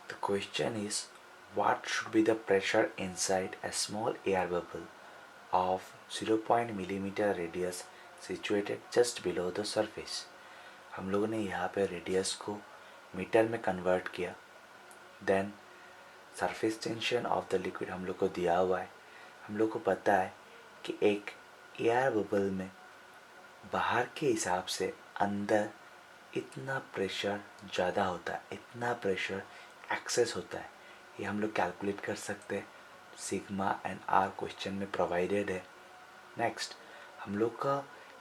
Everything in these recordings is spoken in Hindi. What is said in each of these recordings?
The question is, what should be the pressure inside a small air bubble of 0 millimeter radius situated just below the surface? हम लोगों ने यहाँ पे रेडियस को मीटर में कन्वर्ट किया. Then surface tension of the liquid हम लोग को दिया हुआ है. हम लोग को पता है कि एक एयर बबल में बाहर के हिसाब से अंदर इतना प्रेशर ज़्यादा होता है, इतना प्रेशर एक्सेस होता है. ये हम लोग कैलकुलेट कर सकते हैं. सिग्मा एंड आर क्वेश्चन में प्रोवाइडेड है. नेक्स्ट, हम लोग का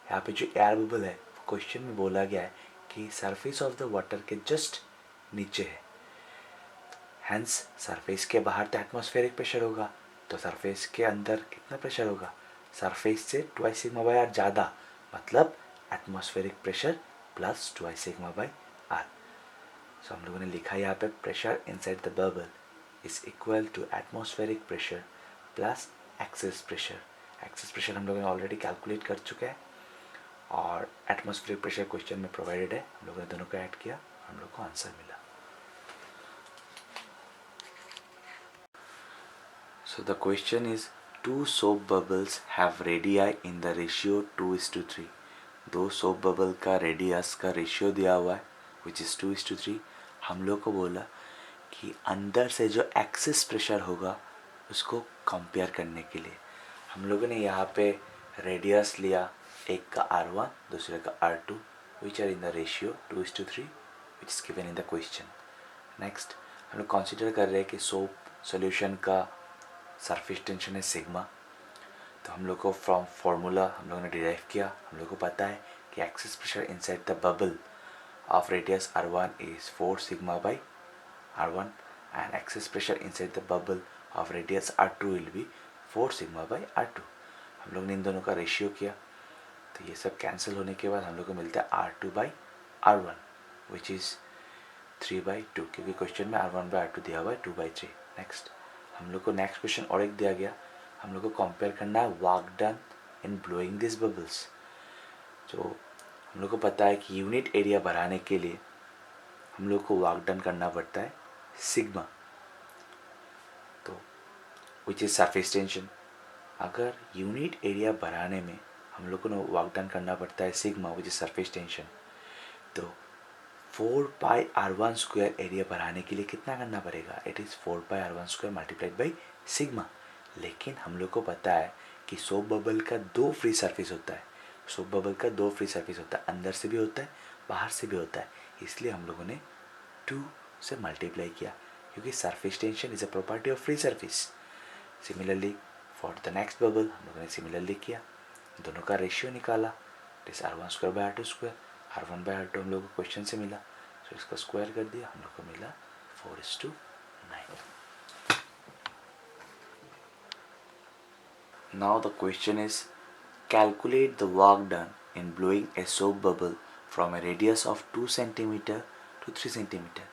यहाँ पे जो एयर बबल है क्वेश्चन में बोला गया है कि सरफेस ऑफ द वाटर के जस्ट नीचे है. हैंस सरफेस के बाहर तो एटमॉस्फेरिक प्रेशर होगा, तो सरफेस के अंदर कितना प्रेशर होगा? सरफेस से ट्वाइस सिग्मा बाई आर ज़्यादा, मतलब atmospheric pressure plus twice sigma by R. So हम लोगों ने लिखा यहाँ पे pressure inside the bubble is equal to atmospheric pressure plus excess pressure. Excess pressure हम लोगों ने ऑलरेडी कैलकुलेट कर चुके हैं और एटमॉस्फेरिक प्रेशर क्वेश्चन में प्रोवाइडेड है. हम लोगों ने दोनों को ऐड किया, हम लोग को आंसर मिला. So the question is, two soap bubbles have radii in the ratio 2:3. दो सोप बबल का रेडियस का रेशियो दिया हुआ है विच इज़ 2:3. हम लोग को बोला कि अंदर से जो एक्सेस प्रेशर होगा उसको कंपेयर करने के लिए हम लोगों ने यहाँ पे रेडियस लिया, एक का R1 दूसरे का R2 which are in the ratio 2:3 which is given in the question. Next, हम लोग कंसिडर कर रहे हैं कि सोप सॉल्यूशन का सरफेस टेंशन है सिग्मा. तो हम लोग को फ्रॉम फार्मूला हम लोगों ने डिराइव किया. हम लोग को पता है कि excess pressure inside the bubble of radius R1 is 4 sigma by R1 and excess pressure inside the bubble of radius R2 will be 4 sigma by R2. हम लोग ने इन दोनों का रेशियो किया, तो ये सब कैंसिल होने के बाद हम लोग को मिलता है R2 by R1 which is 3/2, क्योंकि क्वेश्चन में R1 बाई R2 दिया हुआ है 2/3. नेक्स्ट, हम लोग को नेक्स्ट क्वेश्चन और एक दिया गया. हम लोग को कंपेयर करना है work done in blowing this bubbles. जो हम लोग को पता है कि यूनिट एरिया बढ़ाने के लिए हम लोग को वर्क डन करना पड़ता है सिग्मा, तो विच इज़ सरफेस टेंशन. अगर यूनिट एरिया बढ़ाने में हम लोग को वर्क डन करना पड़ता है sigma which is surface tension, तो 4πr1 स्क्वायर एरिया बढ़ाने के लिए कितना करना पड़ेगा? It is 4πr1 square multiplied by sigma. लेकिन हम लोग को पता है कि सोप बबल का दो फ्री सरफेस होता है. सोप बबल का दो फ्री सरफेस होता है, अंदर से भी होता है बाहर से भी होता है. इसलिए हम लोगों ने 2 से मल्टीप्लाई किया, क्योंकि surface tension is a property of free surface. Similarly for the next bubble हम लोगों ने सिमिलरली किया, दोनों का रेशियो निकाला. It is R1 square by R2 square. R1 by R2 हम लोग को क्वेश्चन से मिला, तो इसका स्क्वायर कर दिया, हम लोग को मिला 4:9. Now the question is, calculate the work done in blowing a soap bubble from a radius of 2 centimeter to 3 centimeter.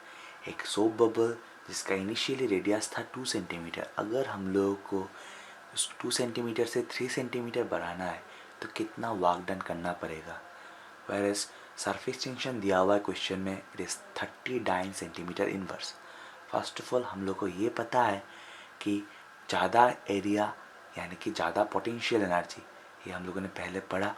एक सोप बबल जिसका इनिशियली रेडियस था 2 सेंटीमीटर, अगर हम लोग को उस 2 सेंटीमीटर से 3 सेंटीमीटर बढ़ाना है तो कितना वर्क डन करना पड़ेगा? Whereas सरफेस टेंशन दिया हुआ है क्वेश्चन में, it is 39 centimetre inverse. First of all हम लोग को ये पता है कि ज़्यादा एरिया यानी कि ज़्यादा पोटेंशियल एनर्जी, ये हम लोगों ने पहले पढ़ा.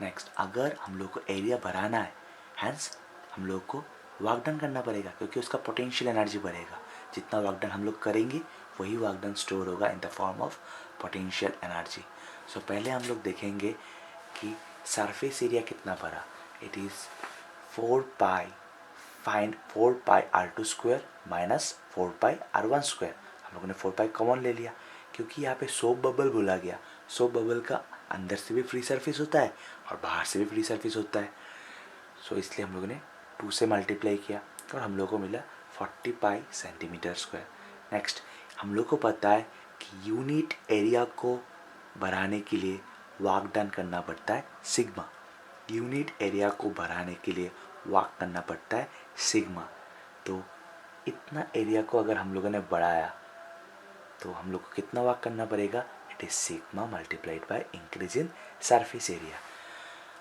नेक्स्ट, अगर हम लोग को एरिया बढ़ाना है, हैंस हम लोग को वर्क डन करना पड़ेगा, क्योंकि उसका पोटेंशियल एनर्जी बढ़ेगा. जितना वर्क डन हम लोग करेंगे वही वर्क डन स्टोर होगा in the form of potential energy. So पहले हम लोग देखेंगे कि सरफेस एरिया कितना बढ़ा. It is 4 pi R2 square minus 4 R1 square. हम लोगों ने 4 कॉमन ले लिया, क्योंकि यहाँ पे सोप बबल बोला गया. सोप बबल का अंदर से भी फ्री सरफेस होता है और बाहर से भी फ्री सरफेस होता है. सो इसलिए हम लोगों ने 2 से मल्टीप्लाई किया और हम लोग को मिला 40 सेंटीमीटर स्क्वायर. नेक्स्ट, हम लोग को पता है कि यूनिट एरिया को बढ़ाने के लिए वर्क डन करना पड़ता है सिग्मा. यूनिट एरिया को बढ़ाने के लिए वर्क करना पड़ता है सिग्मा. तो इतना एरिया को अगर हम लोगों ने बढ़ाया तो हम लोग को कितना वर्क करना पड़ेगा? It is sigma multiplied by increase in surface area.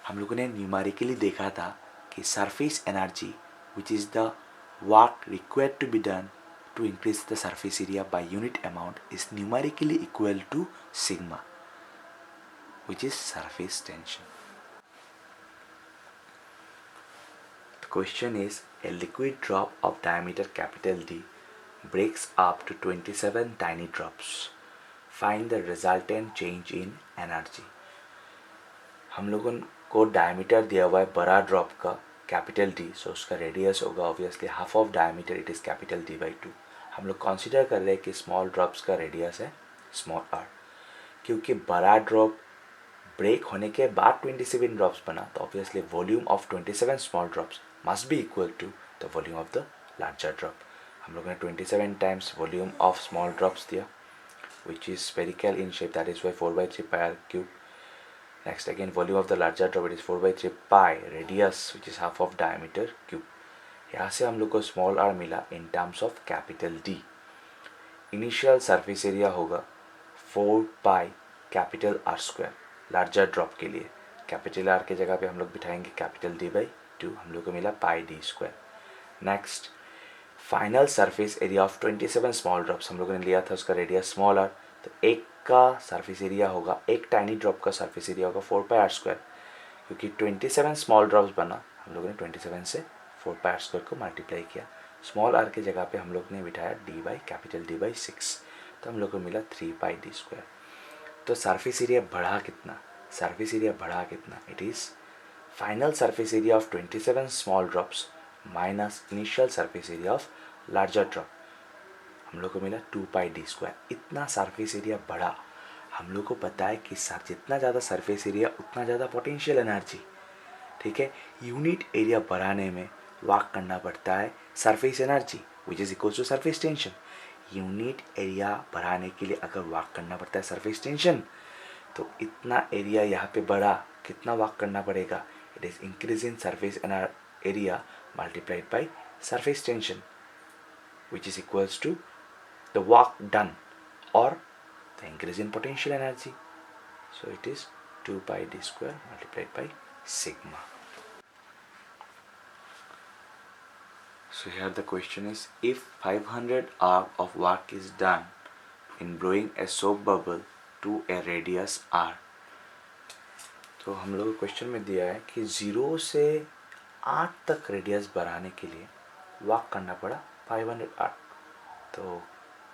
हम लोगों ने न्यूमेरिकली देखा था कि surface energy which is the work required to be done to increase the surface area by unit amount is numerically equal to sigma, which is surface tension. The question is, a liquid drop of diameter capital D breaks up to 27 tiny drops. Find the resultant change in energy. हम लोगों को डायमीटर दिया हुआ है बड़ा ड्रॉप का कैपिटल डी, सो उसका रेडियस होगा obviously half of diameter, it is capital D by 2. हम लोग कंसीडर कर रहे हैं कि स्मॉल ड्रॉप्स का रेडियस है स्मॉल आर. क्योंकि बड़ा ड्रॉप ब्रेक होने के बाद 27 ड्रॉप्स बना, तो obviously volume of 27 small drops must be equal to the volume of the larger drop. हम लोगों ने 27 times volume of small drops दिया, which is spherical in shape, that is why 4/3 pi r cube. Next again volume of the larger drop, it is 4/3 pi radius, which is half of diameter cube. यहाँ से हम लोग को स्मॉल r मिला in terms of capital D. Initial surface area होगा 4 pi capital r square larger drop के लिए. कैपिटल r के जगह पे हम लोग बिठाएंगे कैपिटल D बाई 2, हम लोग को मिला पाई d square. Next final surface area of 27 small drops, हम लोगों ने लिया था उसका रेडियस स्मॉल आर, तो एक का सरफेस एरिया होगा, एक टाइनी ड्रॉप का सरफेस एरिया होगा 4 पाई आर स्क्वायर. क्योंकि 27 स्मॉल ड्रॉप्स बना, हम लोगों ने 27 से 4 पाई आर स्क्वायर को मल्टीप्लाई किया. स्मॉल आर के जगह पे हम लोग ने बिठाया D by capital D by 6, तो हम लोग को मिला 3 पाई डी स्क्वायर. तो सरफेस एरिया बढ़ा कितना, सरफेस एरिया बढ़ा कितना, it is final surface area of 27 small drops minus initial surface area of larger drop, हम लोग को मिला 2 पाई डी स्क्वायर. इतना सरफेस एरिया बढ़ा. हम लोग को पता है कि सर जितना ज़्यादा सरफेस एरिया उतना ज़्यादा पोटेंशियल एनर्जी. ठीक है, यूनिट एरिया बढ़ाने में वर्क करना पड़ता है surface energy which is equal to surface tension. Unit area बढ़ाने के लिए अगर वर्क करना पड़ता है सरफेस टेंशन, तो इतना एरिया यहाँ पे बढ़ा, कितना वर्क करना पड़ेगा, it is increase in surface area multiplied by surface tension, which is equals to the work done or the increase in potential energy. So it is 2 pi d square multiplied by sigma. So here the question is, if 500 hour of work is done in blowing a soap bubble to a radius r, तो हम लोग क्वेश्चन में दिया है कि 0 से 8 तक रेडियस बढ़ाने के लिए वर्क करना पड़ा 500 आर. तो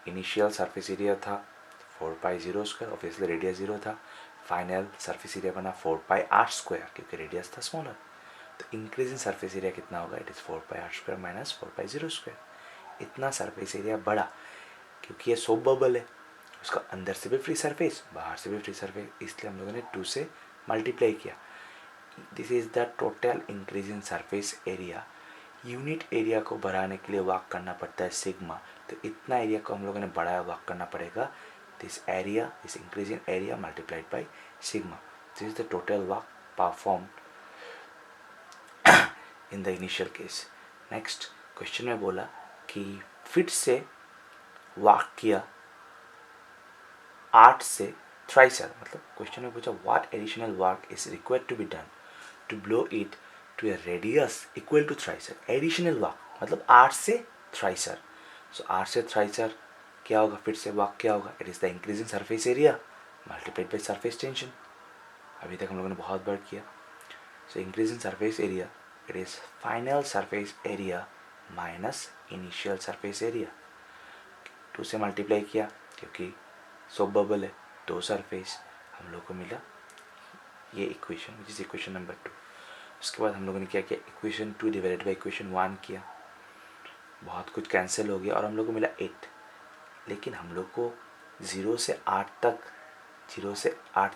इनिशियल सरफेस एरिया था 4 पाई 0 स्क्वायर, ऑब्वियसली रेडियस 0 था. फाइनल सरफेस एरिया बना 4 पाई आर स्क्वायर, क्योंकि रेडियस था स्मॉलर. तो इंक्रीज इन सरफेस एरिया कितना होगा, it is 4 pi r square minus 4 pi 0 square. इतना सरफेस एरिया बढ़ा क्योंकि ये सोप बबल है, उसका अंदर से भी फ्री सरफेस, बाहर से भी फ्री सरफेस, इसलिए हम लोगों ने 2 से मल्टीप्लाई किया. This is the total increase in surface area. Unit area को बढ़ाने के लिए वर्क करना पड़ता है सिग्मा, तो इतना एरिया को हम लोगों ने बढ़ाया वर्क करना पड़ेगा. This area, this increase in area multiplied by sigma. This is the total work perform in the initial case. Next question में बोला कि फिर से वर्क किया 8 से थ्राइसर, मतलब क्वेश्चन में पूछा what additional work is required to be done to blow it to a radius equal to thrice R. Additional work मतलब 8 से थ्राइसर. सो 8 से थ्राइसर क्या होगा, फिर से वर्क क्या होगा, it is the increase in surface area multiplied by surface tension. अभी तक हम लोगों ने बहुत बार किया. So increase in surface area, it is final surface area minus initial surface area. 2 से मल्टीप्लाई किया क्योंकि सोप बबल है, 2 सरफेस, हम लोग को मिला ये equation which is equation number 2. उसके बाद हम लोगों ने क्या किया, इक्वेशन 2 डिवाइडेड बाई इक्वेशन 1 किया, बहुत कुछ कैंसिल हो गया और हम लोग को मिला 8. लेकिन हम लोग को 0 से 8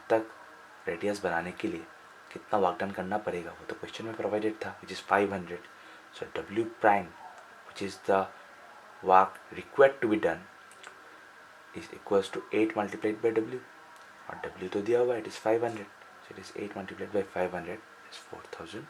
तक रेडियस बनाने के लिए कितना वर्क डन करना पड़ेगा, वो तो क्वेश्चन में प्रोवाइडेड था which is 500. So W prime which is the work required to be done is equals to 8 multiplied by W, और W तो दिया हुआ it is 500. So it is 8 multiplied by 500 is 4000